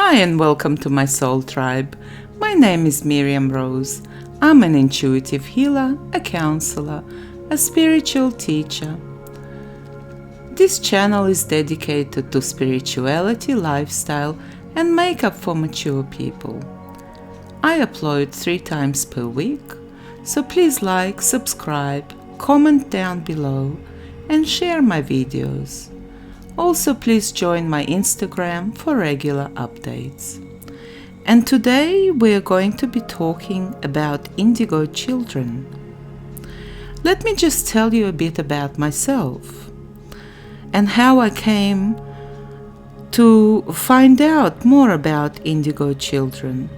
Hi and welcome to my soul tribe. My name is Miriam Rose. I'm an intuitive healer, a counselor, a spiritual teacher. This channel is dedicated to spirituality, lifestyle, and makeup for mature people. I upload 3 times per week, so please like, subscribe, comment down below, and share my videos. Also, please join my Instagram for regular updates. And today we are going to be talking about indigo children. Let me just tell you a bit about myself and how I came to find out more about indigo children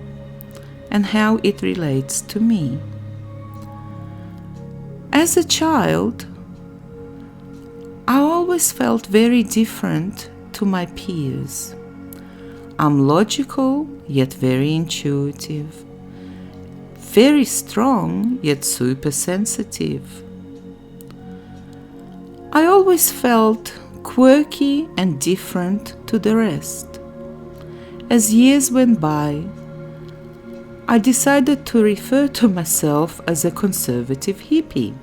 and how it relates to me. As a child, I always felt very different to my peers. I'm logical, yet very intuitive. Very strong, yet super sensitive. I always felt quirky and different to the rest. As years went by, I decided to refer to myself as a conservative hippie.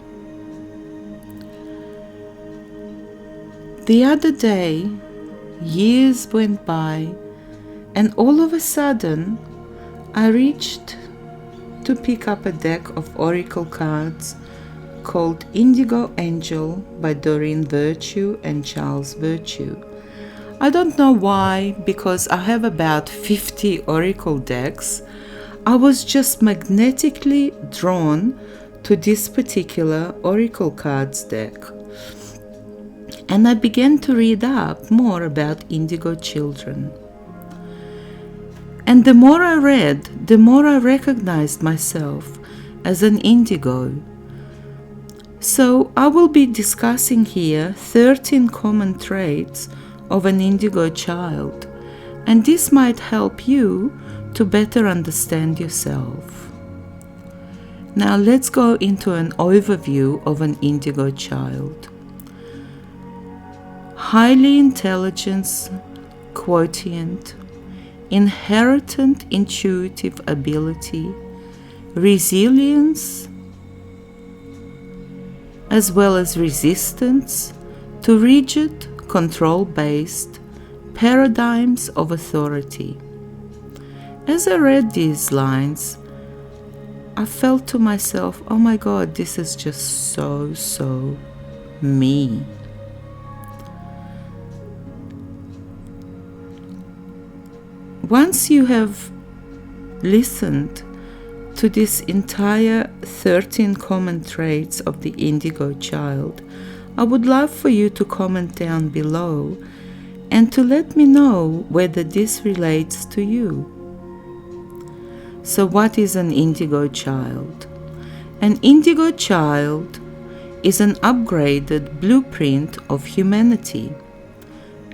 The other day, years went by, and all of a sudden, I reached to pick up a deck of oracle cards called Indigo Angel by Doreen Virtue and Charles Virtue. I don't know why, because I have about 50 oracle decks. I was just magnetically drawn to this particular oracle cards deck. And I began to read up more about indigo children. And the more I read, the more I recognized myself as an indigo. So I will be discussing here 13 common traits of an indigo child, and this might help you to better understand yourself. Now let's go into an overview of an indigo child. Highly intelligence quotient, inherent intuitive ability, resilience, as well as resistance to rigid, control-based paradigms of authority. As I read these lines, I felt to myself, oh my God, this is just so me. Once you have listened to this entire 13 common traits of the indigo child, I would love for you to comment down below and to let me know whether this relates to you. So what is an indigo child? An indigo child is an upgraded blueprint of humanity,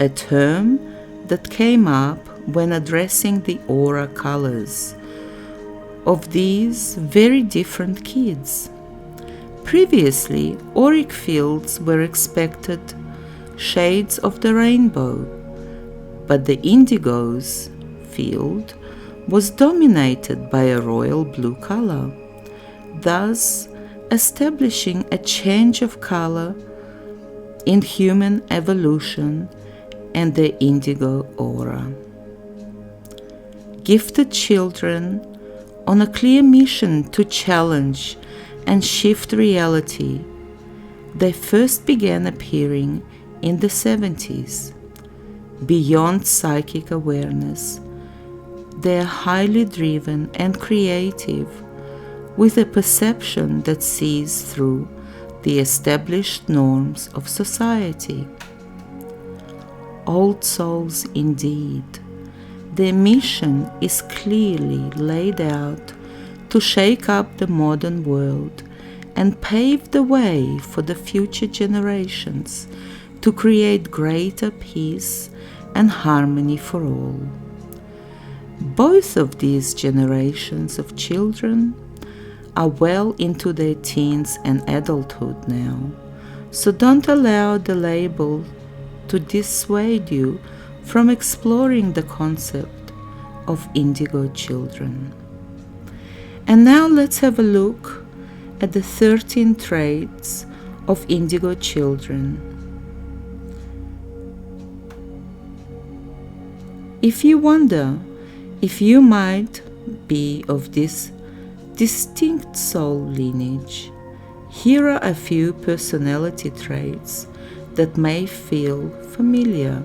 a term that came up when addressing the aura colors of these very different kids. Previously, auric fields were expected shades of the rainbow, but the Indigos field was dominated by a royal blue color, thus establishing a change of color in human evolution and the indigo aura. Gifted children on a clear mission to challenge and shift reality, they first began appearing in the 70s. Beyond psychic awareness, they are highly driven and creative, with a perception that sees through the established norms of society. Old souls indeed. Their mission is clearly laid out to shake up the modern world and pave the way for the future generations to create greater peace and harmony for all. Both of these generations of children are well into their teens and adulthood now, so don't allow the label to dissuade you from exploring the concept of Indigo children. And now let's have a look at the 13 traits of Indigo children. If you wonder if you might be of this distinct soul lineage, here are a few personality traits that may feel familiar.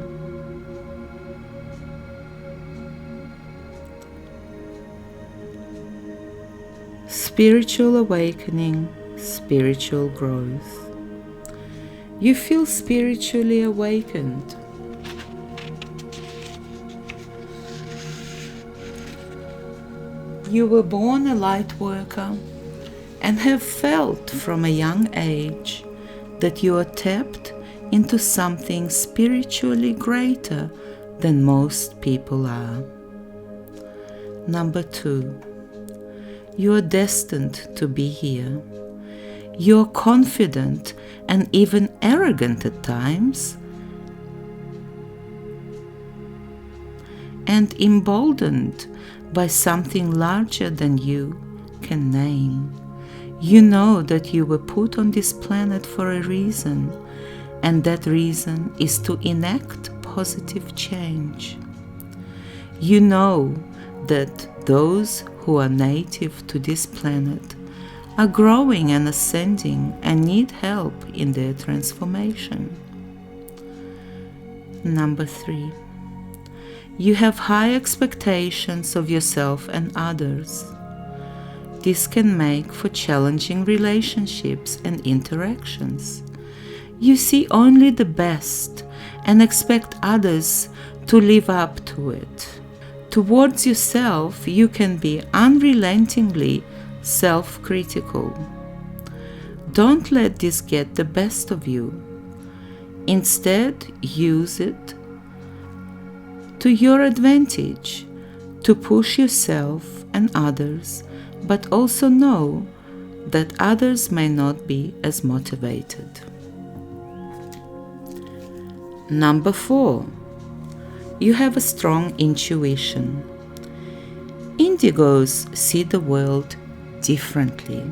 Spiritual awakening, spiritual growth. You feel spiritually awakened. You were born a light worker and have felt from a young age that you are tapped into something spiritually greater than most people are. Number 2, you are destined to be here. You are confident and even arrogant at times, and emboldened by something larger than you can name. You know that you were put on this planet for a reason, and that reason is to enact positive change. You know that those who are native to this planet are growing and ascending and need help in their transformation. Number 3, you have high expectations of yourself and others. This can make for challenging relationships and interactions. You see only the best and expect others to live up to it. Towards yourself, you can be unrelentingly self-critical. Don't let this get the best of you. Instead, use it to your advantage to push yourself and others, but also know that others may not be as motivated. Number 4, you have a strong intuition. Indigos see the world differently.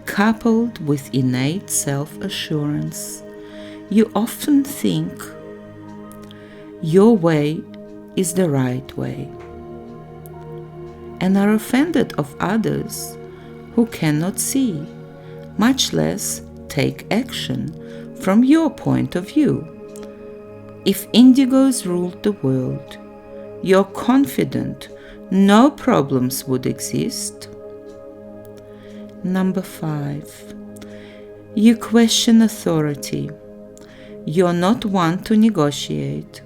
Coupled with innate self-assurance, you often think your way is the right way, and are offended of others who cannot see, much less take action from your point of view. If Indigos ruled the world, you're confident no problems would exist. Number 5, you question authority. You're not one to negotiate.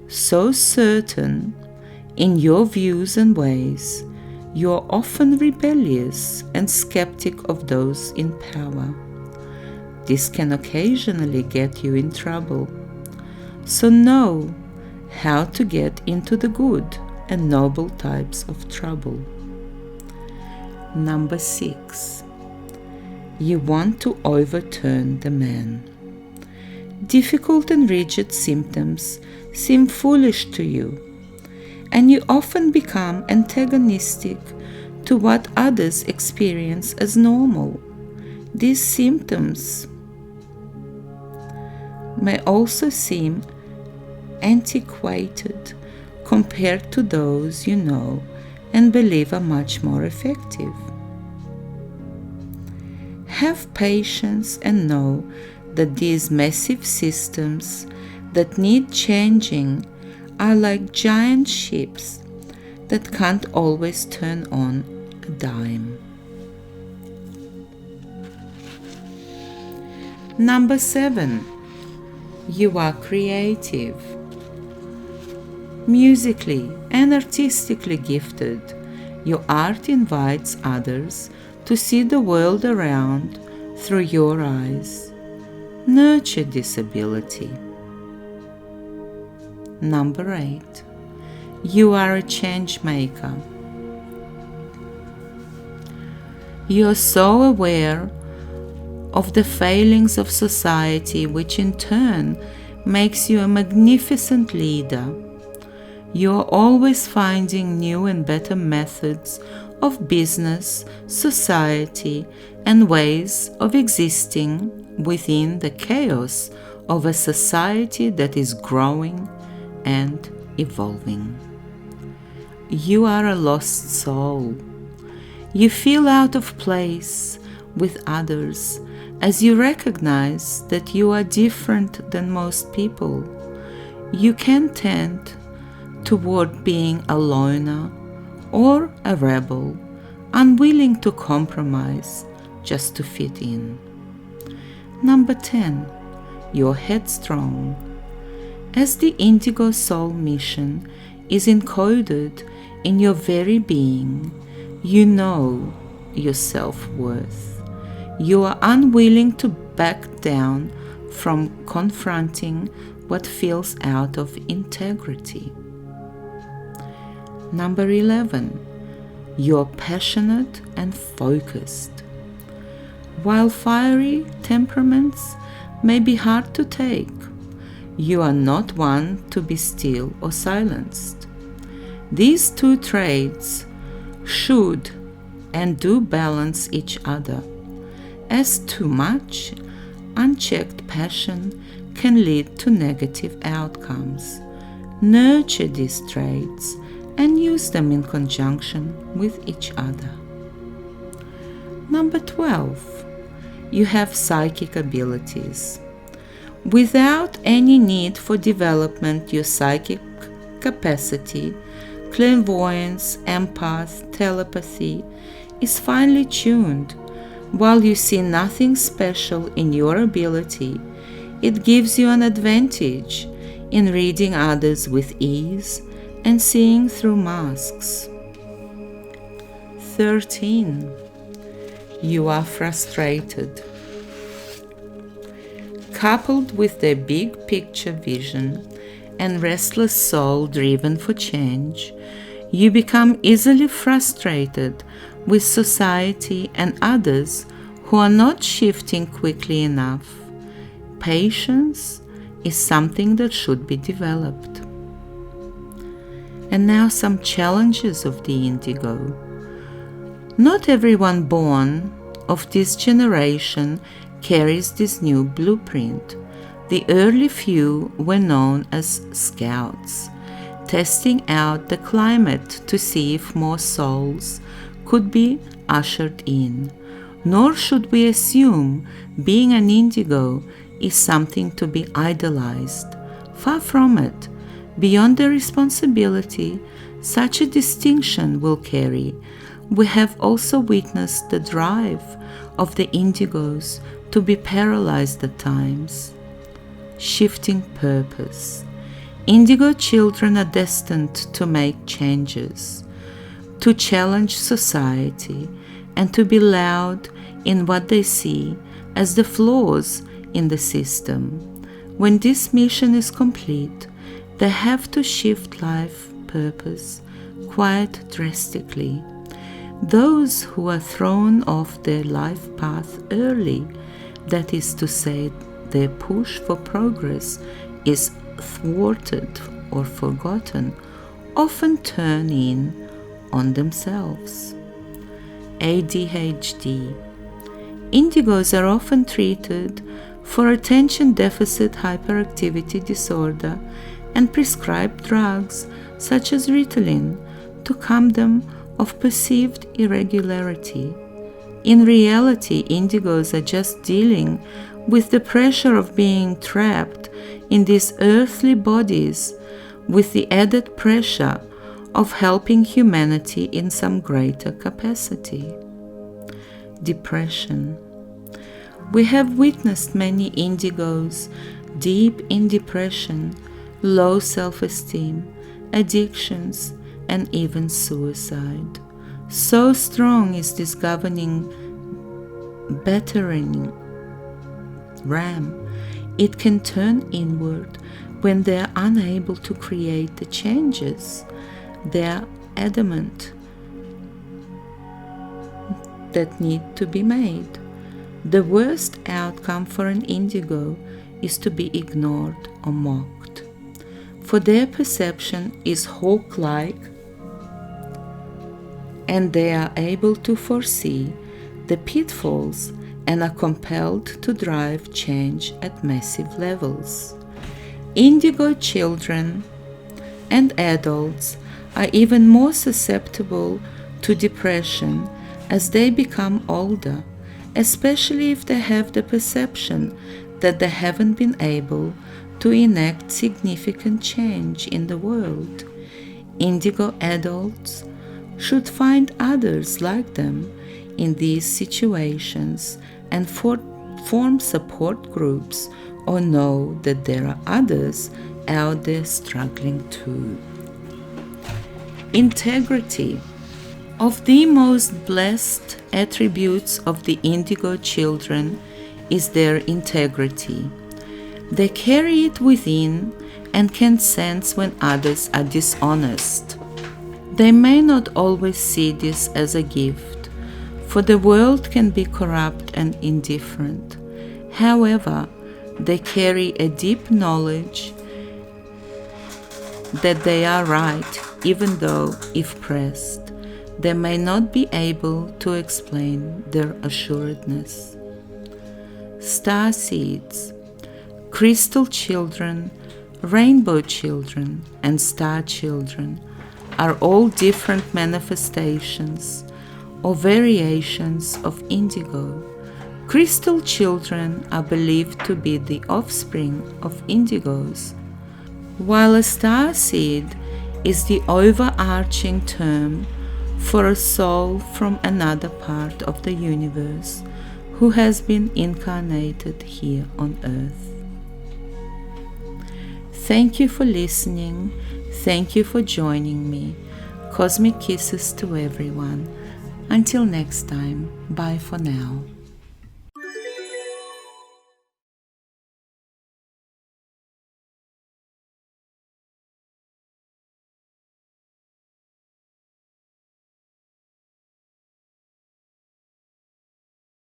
So certain in your views and ways, you're often rebellious and skeptic of those in power. This can occasionally get you in trouble. So know how to get into the good and noble types of trouble. Number 6, you want to overturn the man. Difficult and rigid symptoms seem foolish to you, and you often become antagonistic to what others experience as normal. These symptoms may also seem antiquated compared to those you know and believe are much more effective. Have patience and know that these massive systems that need changing are like giant ships that can't always turn on a dime. Number 7, you are creative. Musically and artistically gifted, your art invites others to see the world around through your eyes. Nurture this ability. Number 8, you are a change maker. You are so aware of the failings of society, which in turn makes you a magnificent leader. You are always finding new and better methods of business, society, and ways of existing within the chaos of a society that is growing and evolving. You are a lost soul. You feel out of place with others as you recognize that you are different than most people. You can tend toward being a loner or a rebel, unwilling to compromise just to fit in. Number 10, you're headstrong. As the Indigo Soul mission is encoded in your very being, you know your self-worth. You are unwilling to back down from confronting what feels out of integrity. Number 11, you're passionate and focused. While fiery temperaments may be hard to take, you are not one to be still or silenced. These two traits should and do balance each other, as too much unchecked passion can lead to negative outcomes. Nurture these traits and use them in conjunction with each other. Number 12, you have psychic abilities. Without any need for development, your psychic capacity, clairvoyance, empath, telepathy, is finely tuned. While you see nothing special in your ability, it gives you an advantage in reading others with ease and seeing through masks. 13, you are frustrated. Coupled with their big picture vision and restless soul driven for change, you become easily frustrated with society and others who are not shifting quickly enough. Patience is something that should be developed. And now some challenges of the Indigo. Not everyone born of this generation carries this new blueprint. The early few were known as scouts, testing out the climate to see if more souls could be ushered in. Nor should we assume being an Indigo is something to be idolized. Far from it. Beyond the responsibility such a distinction will carry, we have also witnessed the drive of the Indigos to be paralyzed at times. Shifting purpose. Indigo children are destined to make changes, to challenge society, and to be loud in what they see as the flaws in the system. When this mission is complete, they have to shift life purpose quite drastically. Those who are thrown off their life path early, that is to say, their push for progress is thwarted or forgotten, often turn in on themselves. ADHD. Indigos are often treated for attention deficit hyperactivity disorder and prescribed drugs such as Ritalin to calm them of perceived irregularity. In reality, Indigos are just dealing with the pressure of being trapped in these earthly bodies with the added pressure of helping humanity in some greater capacity. Depression. We have witnessed many Indigos deep in depression, low self-esteem, addictions, and even suicide. So strong is this governing, battering ram, it can turn inward when they are unable to create the changes they are adamant that need to be made. The worst outcome for an Indigo is to be ignored or mocked. for their perception is hawk-like and they are able to foresee the pitfalls and are compelled to drive change at massive levels. Indigo children and adults are even more susceptible to depression as they become older, especially if they have the perception that they haven't been able to enact significant change in the world. Indigo adults should find others like them in these situations and form support groups or know that there are others out there struggling too. Integrity. Of the most blessed attributes of the Indigo children is their integrity. They carry it within and can sense when others are dishonest. They may not always see this as a gift, for the world can be corrupt and indifferent. However, they carry a deep knowledge that they are right, even though, if pressed, they may not be able to explain their assuredness. Star seeds. Crystal children, rainbow children, and star children are all different manifestations or variations of indigo. Crystal children are believed to be the offspring of indigos, while a star seed is the overarching term for a soul from another part of the universe who has been incarnated here on earth. Thank you for listening. Thank you for joining me. Cosmic kisses to everyone. Until next time, bye for now.